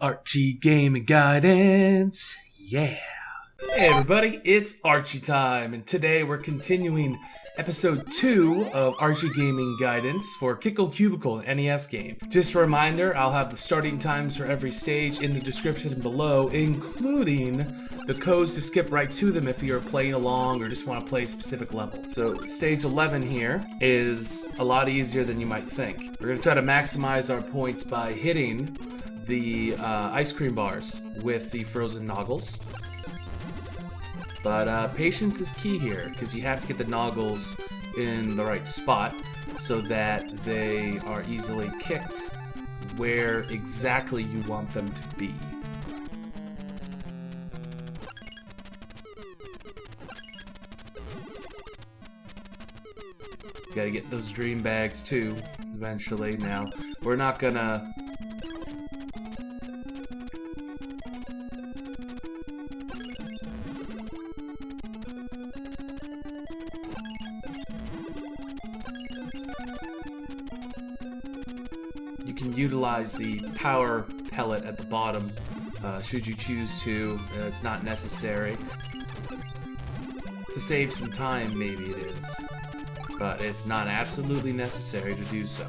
Archie Gaming Guidance, yeah! Hey everybody, it's Archie time, and today we're continuing episode 2 of Archie Gaming Guidance for Kickle Cubicle, an NES game. Just a reminder, I'll have the starting times for every stage in the description below, including the codes to skip right to them if you're playing along or just want to play a specific level. So stage 11 here is a lot easier than you might think. We're going to try to maximize our points by hitting the ice cream bars with the frozen noggles. But patience is key here, because you have to get the noggles in the right spot so that they are easily kicked where exactly you want them to be. Gotta get those dream bags too, eventually. Now, we're not gonna... You can utilize the power pellet at the bottom, should you choose to. It's not necessary. To save some time, maybe it is. But it's not absolutely necessary to do so.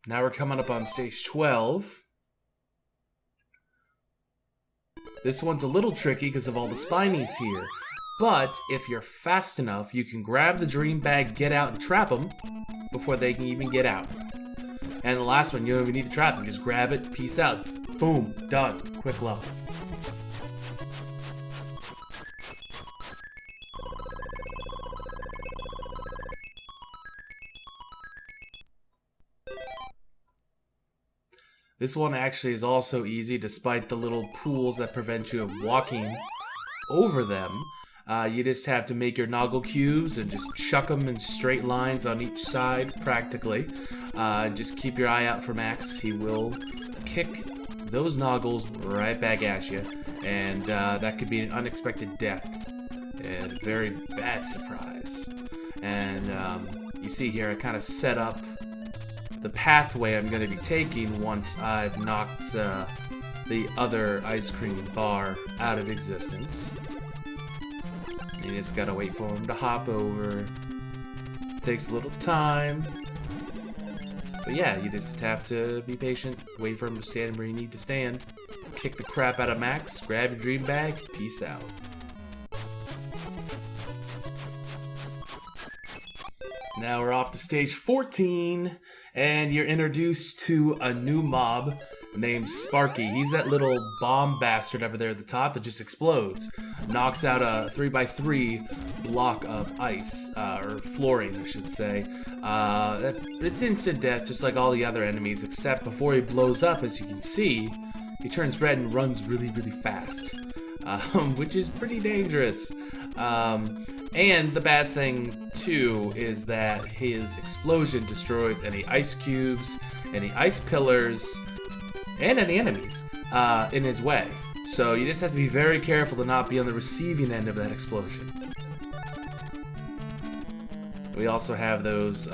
Now we're coming up on stage 12. This one's a little tricky because of all the spinies here. But if you're fast enough, you can grab the dream bag, get out, and trap them before they can even get out. And the last one, you don't even need to trap them. Just grab it, peace out. Boom, done. Quick level. This one actually is also easy, despite the little pools that prevent you of walking over them. You just have to make your noggle cubes and just chuck them in straight lines on each side, practically. Just keep your eye out for Max. He will kick those noggles right back at you, and that could be an unexpected death. And a very bad surprise. And you see here, I kind of set up the pathway I'm going to be taking once I've knocked the other ice cream bar out of existence. You just gotta wait for him to hop over. Takes a little time. But yeah, you just have to be patient, wait for him to stand where you need to stand. Kick the crap out of Max, grab your dream bag, peace out. Now we're off to stage 14, and you're introduced to a new mob named Sparky. He's that little bomb bastard over there at the top that just explodes. Knocks out a 3x3 block of ice, or flooring, I should say. It's instant death, just like all the other enemies, except before he blows up, as you can see, he turns red and runs really, really fast, which is pretty dangerous. And the bad thing, too, is that his explosion destroys any ice cubes, any ice pillars, and any enemies in his way. So you just have to be very careful to not be on the receiving end of that explosion. We also have those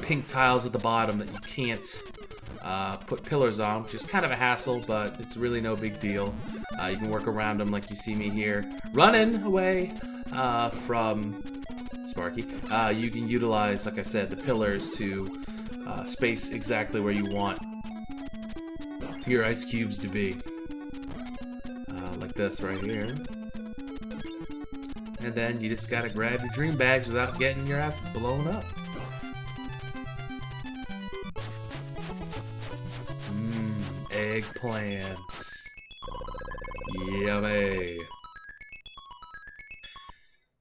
pink tiles at the bottom that you can't put pillars on, which is kind of a hassle, but it's really no big deal. You can work around them like you see me here. Running away from Sparky. You can utilize, like I said, the pillars to space exactly where you want your ice cubes to be. Like this right here. And then you just gotta grab your dream bags without getting your ass blown up. Eggplants. Yummy.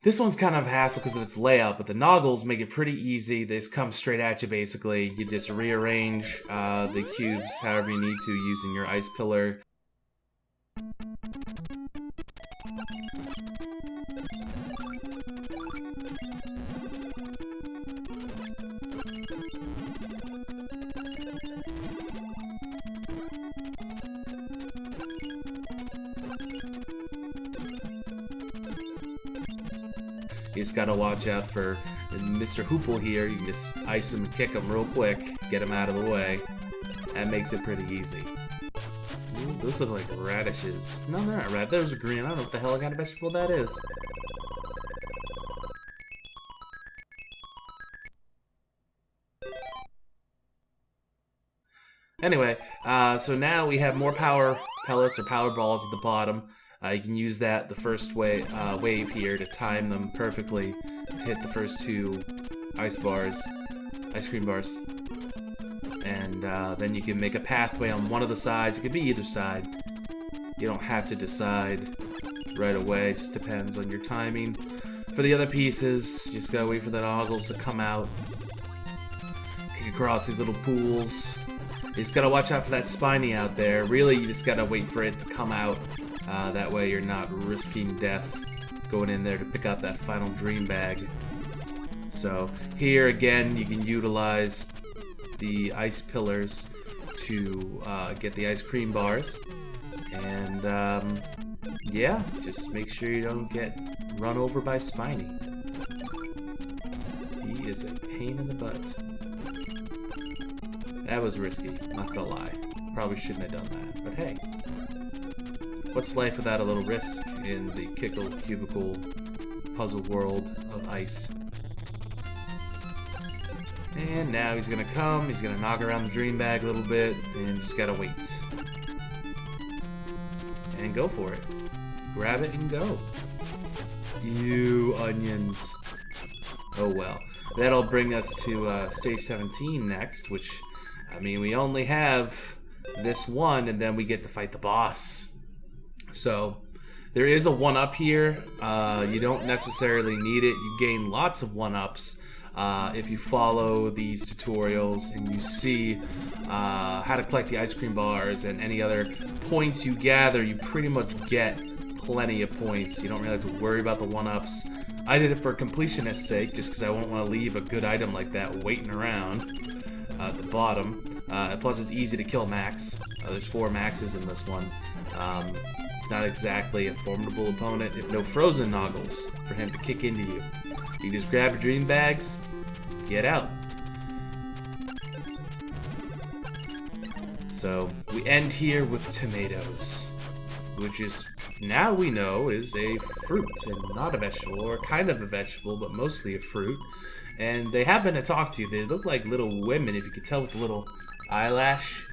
This one's kind of a hassle because of its layout, but the noggles make it pretty easy. They just come straight at you, basically. You just rearrange the cubes however you need to using your ice pillar. You just gotta watch out for Mr. Hoople here. You can just ice him and kick him real quick, get him out of the way. That makes it pretty easy. Ooh, those look like radishes. No, they're not red. Those are green. I don't know what the hell kind of vegetable that is. Anyway, so now we have more power pellets or power balls at the bottom. You can use that the first wave here to time them perfectly to hit the first 2 ice cream bars. And then you can make a pathway on one of the sides. It could be either side. You don't have to decide right away. It just depends on your timing. For the other pieces, you just gotta wait for the noggles to come out. Kick across these little pools. You just gotta watch out for that spiny out there. Really, you just gotta wait for it to come out. That way you're not risking death going in there to pick out that final dream bag. So here again, you can utilize the ice pillars to get the ice cream bars. And yeah, just make sure you don't get run over by Spiny. He is a pain in the butt. That was risky, not gonna lie. Probably shouldn't have done that, but hey. What's life without a little risk in the Kickle Cubicle puzzle world of ice? And now he's gonna come, he's gonna knock around the dream bag a little bit, and just gotta wait. And go for it. Grab it and go. You onions. Oh well. That'll bring us to stage 17 next, which, I mean, we only have this one, and then we get to fight the boss. So, there is a 1-up here. You don't necessarily need it. You gain lots of 1-ups if you follow these tutorials and you see how to collect the ice cream bars and any other points you gather. You pretty much get plenty of points. You don't really have to worry about the 1-ups. I did it for completionist's sake, just because I won't want to leave a good item like that waiting around at the bottom. Plus, it's easy to kill Max. There's 4 Maxes in this one. It's not exactly a formidable opponent if no frozen noggles for him to kick into you. You just grab your dream bags, get out. So we end here with tomatoes, which is now we know is a fruit and not a vegetable, or kind of a vegetable, but mostly a fruit. And they happen to talk to you. They look like little women, if you could tell with the little eyelashes.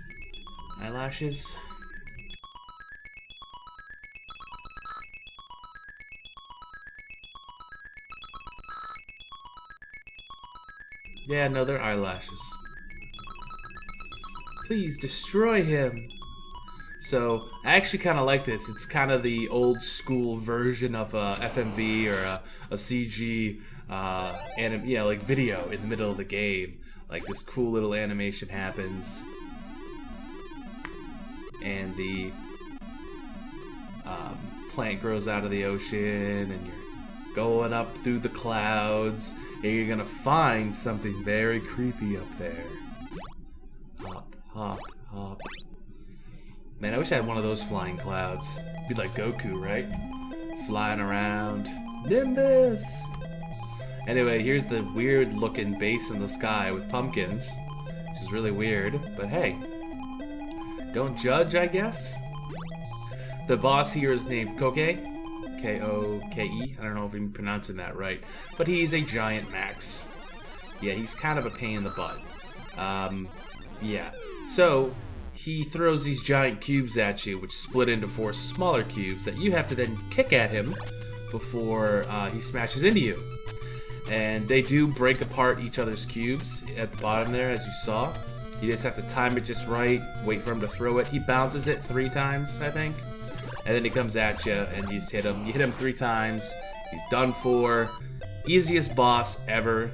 Yeah, no, they're eyelashes. Please destroy him. So I actually kind of like this. It's kind of the old school version of a FMV or a CG like video in the middle of the game. Like this cool little animation happens, and the plant grows out of the ocean, and you're going up through the clouds, and you're gonna find something very creepy up there. Hop, hop, hop. Man, I wish I had one of those flying clouds. Be like Goku, right? Flying around. Nimbus! Anyway, here's the weird looking base in the sky with pumpkins, which is really weird, but hey. Don't judge, I guess? The boss here is named Koke. K-O-K-E. I don't know if I'm pronouncing that right. But he's a giant Max. Yeah, he's kind of a pain in the butt. Yeah. So, he throws these giant cubes at you, which split into 4 smaller cubes that you have to then kick at him before he smashes into you. And they do break apart each other's cubes at the bottom there, as you saw. You just have to time it just right, wait for him to throw it. He bounces it 3 times, I think. And then he comes at you, and you just hit him. You hit him 3 times. He's done for. Easiest boss ever.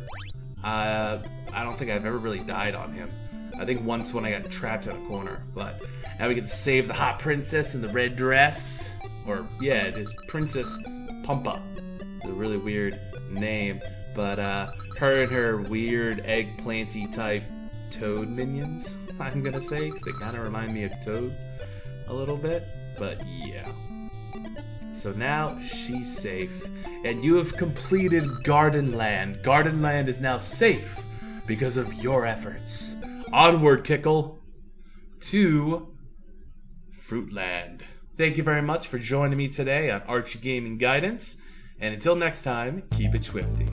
I don't think I've ever really died on him. I think once when I got trapped in a corner. But now we get to save the hot princess in the red dress. Or, yeah, it is Princess Pumpa. It's a really weird name. But her and her weird eggplanty type toad minions, I'm gonna say, because they kind of remind me of Toad a little bit. But yeah. So now she's safe. And you have completed Garden Land. Garden Land is now safe because of your efforts. Onward, Kickle, to Fruitland. Thank you very much for joining me today on Archie Gaming Guidance. And until next time, keep it swifty.